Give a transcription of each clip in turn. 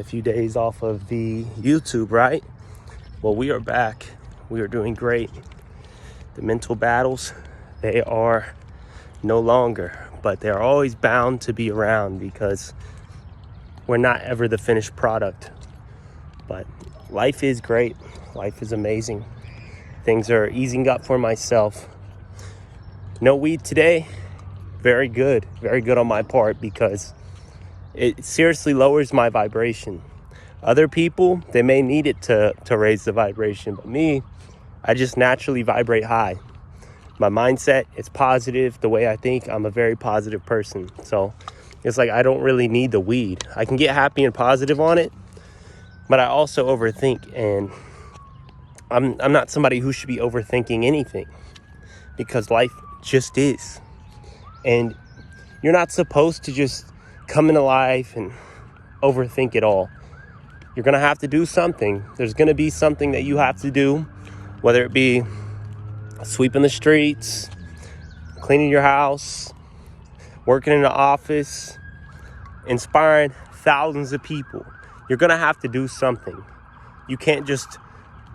A few days off of the YouTube, right? Well, we are back. We are doing great. The mental battles, they are no longer, but they're always bound to be around because we're not ever the finished product. But life is great. Life is amazing. Things are easing up for myself. No weed today. Very good on my part because it seriously lowers my vibration. Other people, they may need it to raise the vibration, but me, I just naturally vibrate high. My mindset is positive. The way I think, I'm a very positive person. So it's like I don't really need the weed. I can get happy and positive on it, but I also overthink, and I'm not somebody who should be overthinking anything because life just is. And you're not supposed to just come into life and overthink it all. You're going to have to do something. There's going to be something that you have to do, whether it be sweeping the streets, cleaning your house, working in the office, inspiring thousands of people. You're going to have to do something. You can't just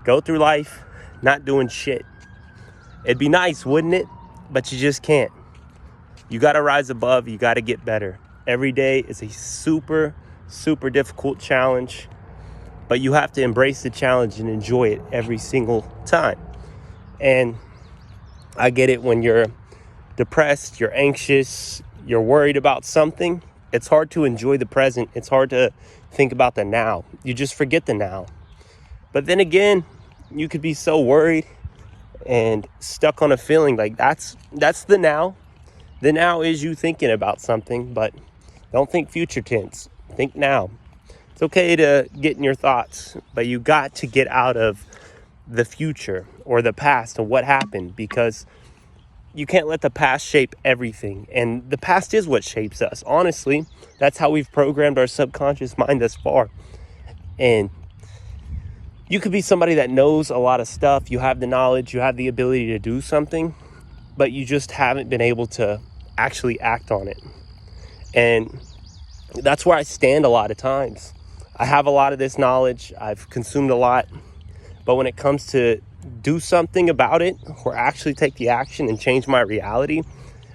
go through life not doing shit. It'd be nice, wouldn't it? But you just can't. You got to rise above. You got to get better. Every day is a super, super difficult challenge, but you have to embrace the challenge and enjoy it every single time. And I get it when you're depressed, you're anxious, you're worried about something. It's hard to enjoy the present. It's hard to think about the now. You just forget the now. But then again, you could be so worried and stuck on a feeling like that's the now. The now is you thinking about something, but don't think future tense. Think now. It's okay to get in your thoughts, but you got to get out of the future or the past and what happened, because you can't let the past shape everything. And the past is what shapes us. Honestly, that's how we've programmed our subconscious mind thus far. And you could be somebody that knows a lot of stuff. You have the knowledge, you have the ability to do something, but you just haven't been able to actually act on it. And that's where I stand a lot of times. I have a lot of this knowledge. I've consumed a lot. But when it comes to do something about it or actually take the action and change my reality,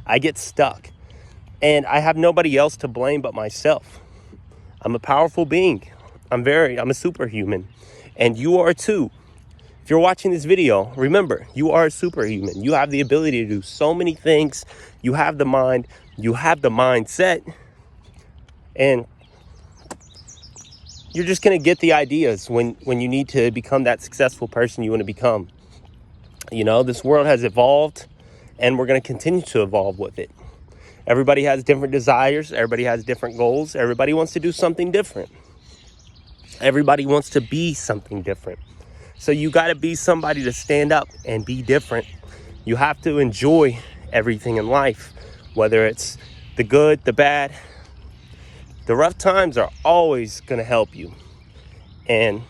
I get stuck. And I have nobody else to blame but myself. I'm a powerful being. I'm a superhuman. And you are too. If you're watching this video, remember, you are a superhuman. You have the ability to do so many things. You have the mind. You have the mindset. And you're just going to get the ideas when you need to become that successful person you want to become. You know, this world has evolved, and we're going to continue to evolve with it. Everybody has different desires. Everybody has different goals. Everybody wants to do something different. Everybody wants to be something different. So you got to be somebody to stand up and be different. You have to enjoy everything in life, whether it's the good, the bad. The rough times are always going to help you. And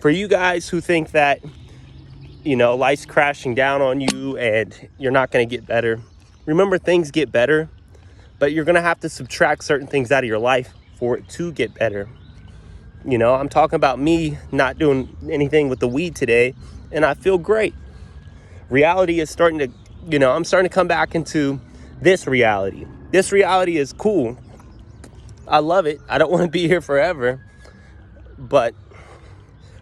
for you guys who think that, you know, life's crashing down on you and you're not going to get better, remember, things get better, but you're going to have to subtract certain things out of your life for it to get better. You know, I'm talking about me not doing anything with the weed today, and I feel great. Reality is starting to, I'm starting to come back into this reality. This reality is cool. I love it. I don't want to be here forever. But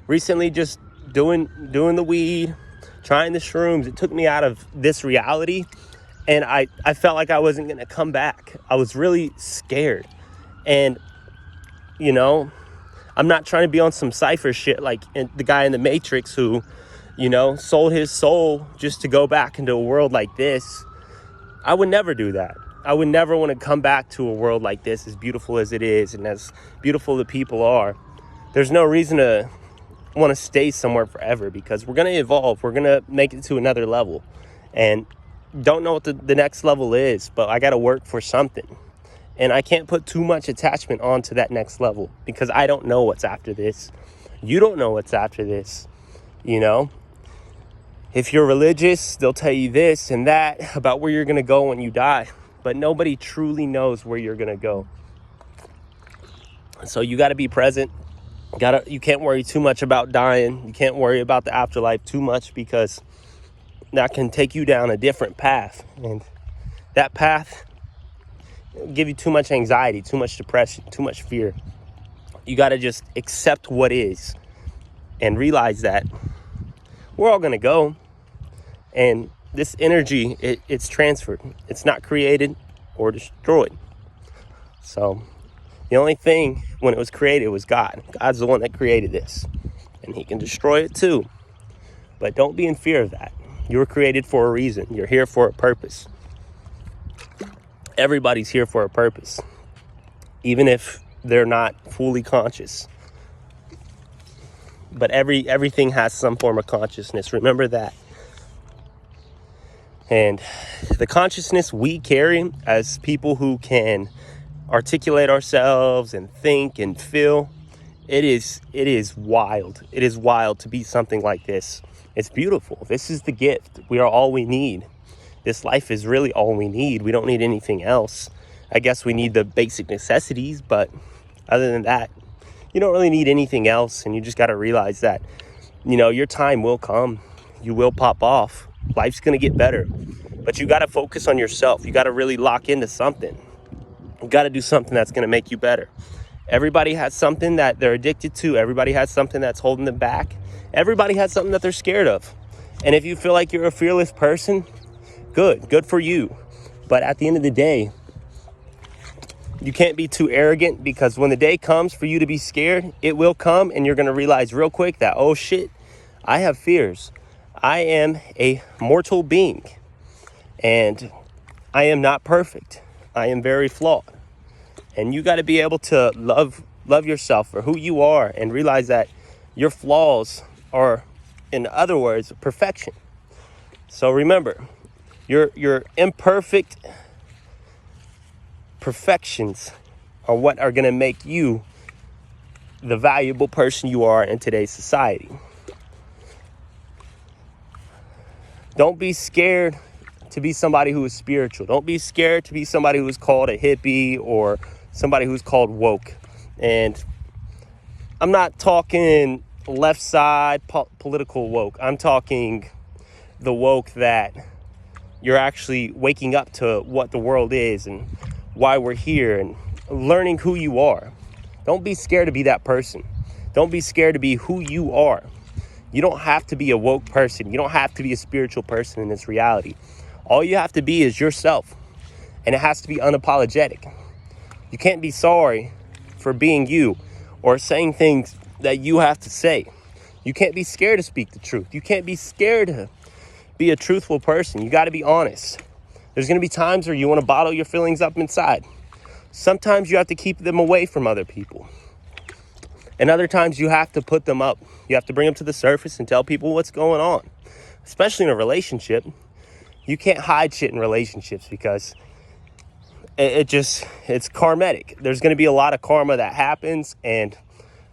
recently, just doing the weed, trying the shrooms, it took me out of this reality, and I felt like I wasn't going to come back. I was really scared. And, I'm not trying to be on some cypher shit like the guy in the Matrix who, sold his soul just to go back into a world like this. I would never do that. I would never want to come back to a world like this, as beautiful as it is and as beautiful the people are. There's no reason to want to stay somewhere forever because we're going to evolve. We're going to make it to another level. And don't know what the next level is, but I got to work for something. And I can't put too much attachment onto that next level because I don't know what's after this. You don't know what's after this, If you're religious, they'll tell you this and that about where you're going to go when you die. But nobody truly knows where you're going to go. So you got to be present. You can't worry too much about dying. You can't worry about the afterlife too much, because that can take you down a different path. And that path will give you too much anxiety, too much depression, too much fear. You got to just accept what is and realize that we're all going to go. And this energy, it's transferred. It's not created or destroyed. So the only thing when it was created was God. God's the one that created this. And he can destroy it too. But don't be in fear of that. You were created for a reason. You're here for a purpose. Everybody's here for a purpose, even if they're not fully conscious. But everything has some form of consciousness. Remember that. And the consciousness we carry as people who can articulate ourselves and think and feel, it is wild. It is wild to be something like this. It's beautiful. This is the gift. We are all we need. This life is really all we need. We don't need anything else. I guess we need the basic necessities, but other than that, you don't really need anything else. And you just got to realize that, your time will come. You will pop off. Life's going to get better. But you got to focus on yourself. You got to really lock into something. You got to do something that's going to make you better. Everybody has something that they're addicted to. Everybody has something that's holding them back. Everybody has something that they're scared of. And if you feel like you're a fearless person, good for you. But at the end of the day, you can't be too arrogant, because when the day comes for you to be scared, it will come, and you're going to realize real quick that, oh shit, I have fears. I am a mortal being, and I am not perfect. I am very flawed. And you got to be able to love yourself for who you are, and realize that your flaws are, in other words, perfection. So remember, your imperfect perfections are what are going to make you the valuable person you are in today's society. Don't be scared to be somebody who is spiritual. Don't be scared to be somebody who is called a hippie or somebody who's called woke. And I'm not talking left side political woke. I'm talking the woke that you're actually waking up to what the world is and why we're here, and learning who you are. Don't be scared to be that person. Don't be scared to be who you are. You don't have to be a woke person. You don't have to be a spiritual person in this reality. All you have to be is yourself, and it has to be unapologetic. You can't be sorry for being you or saying things that you have to say. You can't be scared to speak the truth. You can't be scared to be a truthful person. You got to be honest. There's going to be times where you want to bottle your feelings up inside. Sometimes you have to keep them away from other people. And other times you have to put them up. You have to bring them to the surface and tell people what's going on. Especially in a relationship. You can't hide shit in relationships, because it's karmatic. There's going to be a lot of karma that happens, and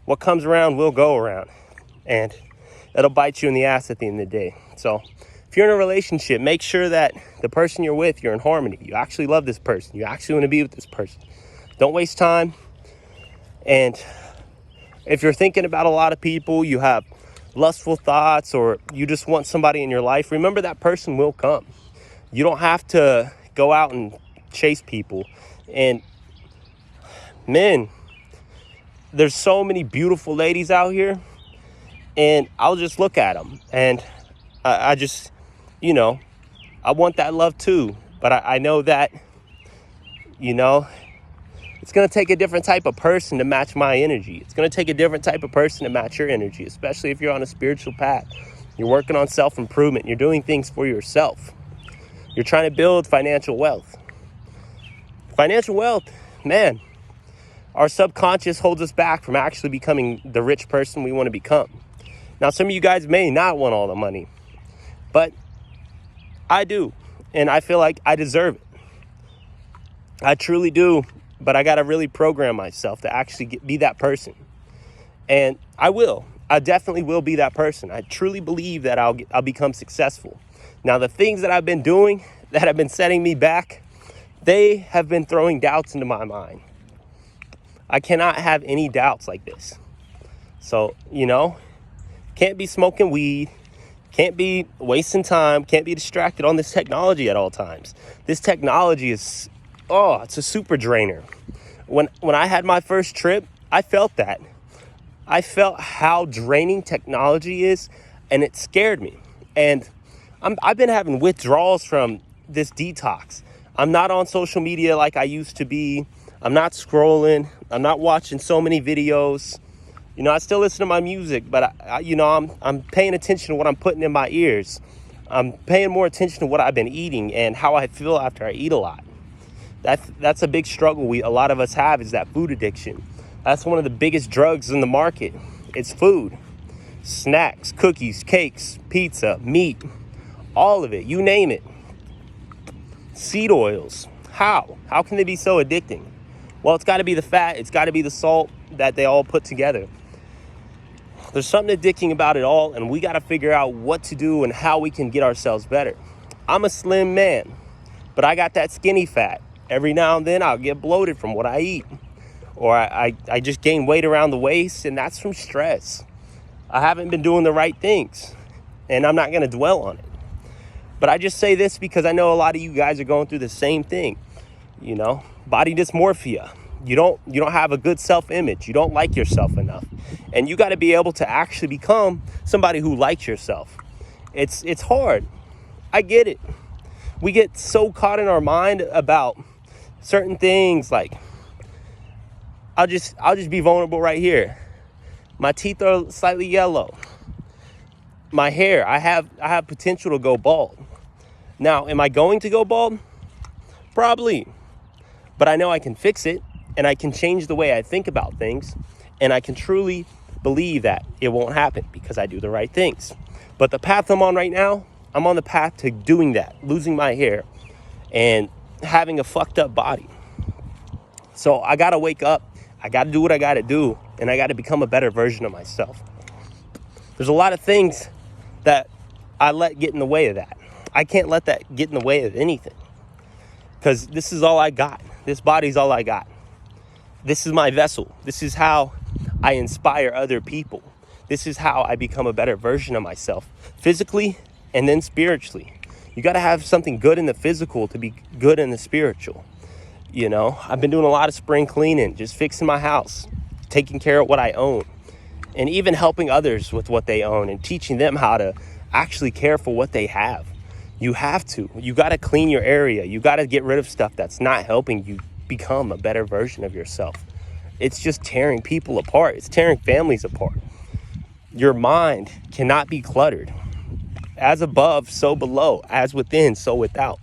what comes around will go around. And it'll bite you in the ass at the end of the day. So if you're in a relationship, make sure that the person you're with, you're in harmony. You actually love this person. You actually want to be with this person. Don't waste time. And if you're thinking about a lot of people, you have lustful thoughts, or you just want somebody in your life, remember that person will come. You don't have to go out and chase people. And men, there's so many beautiful ladies out here, and I'll just look at them, and I just, I want that love too. But I know that, it's going to take a different type of person to match my energy. It's going to take a different type of person to match your energy, especially if you're on a spiritual path. You're working on self-improvement. You're doing things for yourself. You're trying to build financial wealth. Financial wealth, man, our subconscious holds us back from actually becoming the rich person we want to become. Now, some of you guys may not want all the money, but I do. And I feel like I deserve it. I truly do. But I got to really program myself to actually be that person. And I will. I definitely will be that person. I truly believe that I'll become successful. Now, the things that I've been doing that have been setting me back, they have been throwing doubts into my mind. I cannot have any doubts like this. So, can't be smoking weed, can't be wasting time, can't be distracted on this technology at all times. This technology is, it's a super drainer. When I had my first trip, I felt that. I felt how draining technology is, and it scared me. And I've been having withdrawals from this detox. I'm not on social media like I used to be. I'm not scrolling. I'm not watching so many videos. I still listen to my music, but I'm paying attention to what I'm putting in my ears. I'm paying more attention to what I've been eating and how I feel after I eat a lot. That's a big struggle a lot of us have, is that food addiction. That's one of the biggest drugs in the market. It's food, snacks, cookies, cakes, pizza, meat, all of it, you name it. Seed oils. How can they be so addicting? Well, it's got to be the fat, it's got to be the salt that they all put together. There's something addicting about it all, and we got to figure out what to do and how we can get ourselves better. I'm a slim man, but I got that skinny fat. Every now and then I'll get bloated from what I eat, or I just gain weight around the waist, and that's from stress. I haven't been doing the right things, and I'm not going to dwell on it. But I just say this because I know a lot of you guys are going through the same thing. Body dysmorphia. You don't have a good self-image. You don't like yourself enough. And you got to be able to actually become somebody who likes yourself. It's hard. I get it. We get so caught in our mind about certain things, like I'll just be vulnerable right here. My teeth are slightly yellow. My hair, I have potential to go bald. Now, am I going to go bald? Probably. But I know I can fix it, and I can change the way I think about things, and I can truly believe that it won't happen because I do the right things. But the path I'm on right now, I'm on the path to doing that, losing my hair and having a fucked up body. So I got to wake up, I got to do what I got to do, and I got to become a better version of myself. There's a lot of things that I let get in the way of that. I can't let that get in the way of anything, because this is all I got. This body's all I got. This is my vessel. This is how I inspire other people. This is how I become a better version of myself, physically and then spiritually. You got to have something good in the physical to be good in the spiritual. I've been doing a lot of spring cleaning, just fixing my house, taking care of what I own, and even helping others with what they own and teaching them how to actually care for what they have. You have to. You got to clean your area. You got to get rid of stuff that's not helping you become a better version of yourself. It's just tearing people apart. It's tearing families apart. Your mind cannot be cluttered. As above, so below. As within, so without.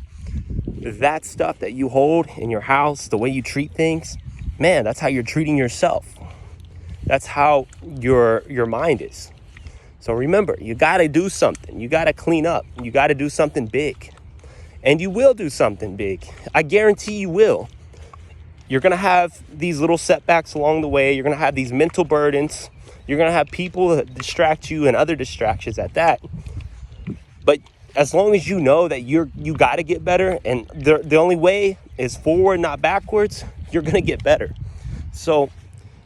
That stuff that you hold in your house, the way you treat things, man, that's how you're treating yourself. That's how your mind is. So remember, you got to do something. You got to clean up. You got to do something big. And you will do something big. I guarantee you will. You're going to have these little setbacks along the way. You're going to have these mental burdens. You're going to have people that distract you and other distractions at that. But as long as you know that you got to get better, and the only way is forward, not backwards, you're going to get better. So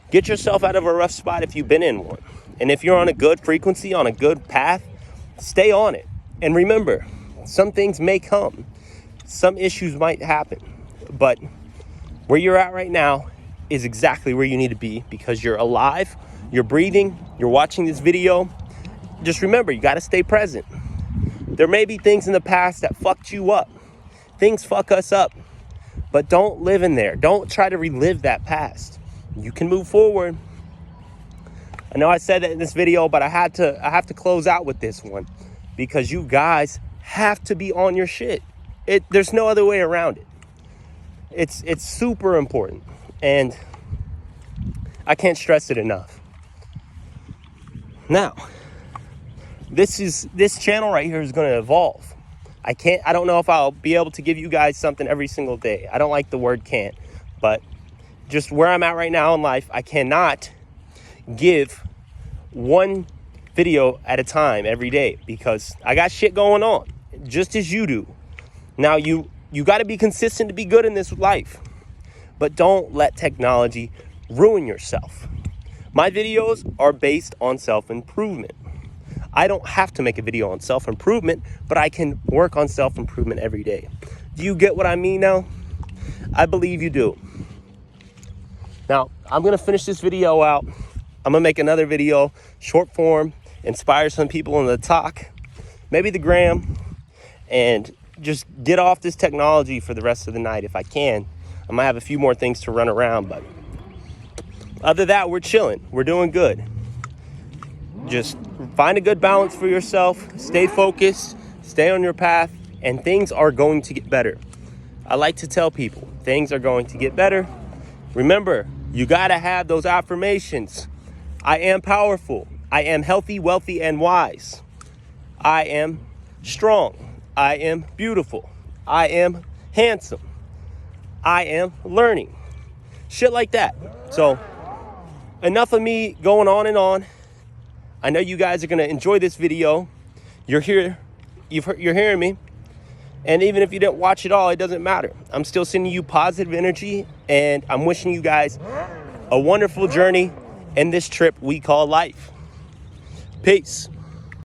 get yourself out of a rough spot if you've been in one. And if you're on a good frequency, on a good path, stay on it. And remember, some things may come. Some issues might happen. But where you're at right now is exactly where you need to be, because you're alive, you're breathing, you're watching this video. Just remember, you got to stay present. There may be things in the past that fucked you up. Things fuck us up. But don't live in there. Don't try to relive that past. You can move forward. I know I said that in this video, but I have to close out with this one, because you guys have to be on your shit. There's no other way around it. It's super important, and I can't stress it enough. Now, this channel right here is going to evolve. I don't know if I'll be able to give you guys something every single day. I don't like the word can't, but just where I'm at right now in life, I cannot give one video at a time every day, because I got shit going on, just as you do. Now, you got to be consistent to be good in this life, but don't let technology ruin yourself. My videos are based on self-improvement. I don't have to make a video on self-improvement, but I can work on self-improvement every day. Do you get what I mean now? I believe you do. Now, I'm gonna finish this video out. I'm gonna make another video, short form, inspire some people in the talk, maybe the gram, and just get off this technology for the rest of the night if I can. I might have a few more things to run around, but other than that, we're chilling. We're doing good. Just find a good balance for yourself, stay focused, stay on your path, and things are going to get better. I like to tell people, things are going to get better. Remember, you gotta have those affirmations. I am powerful. I am healthy, wealthy, and wise. I am strong. I am beautiful. I am handsome. I am learning. Shit like that. So, enough of me going on and on. I know you guys are gonna enjoy this video. You're here, you're hearing me. And even if you didn't watch it all, it doesn't matter. I'm still sending you positive energy, and I'm wishing you guys a wonderful journey in this trip we call life. Peace.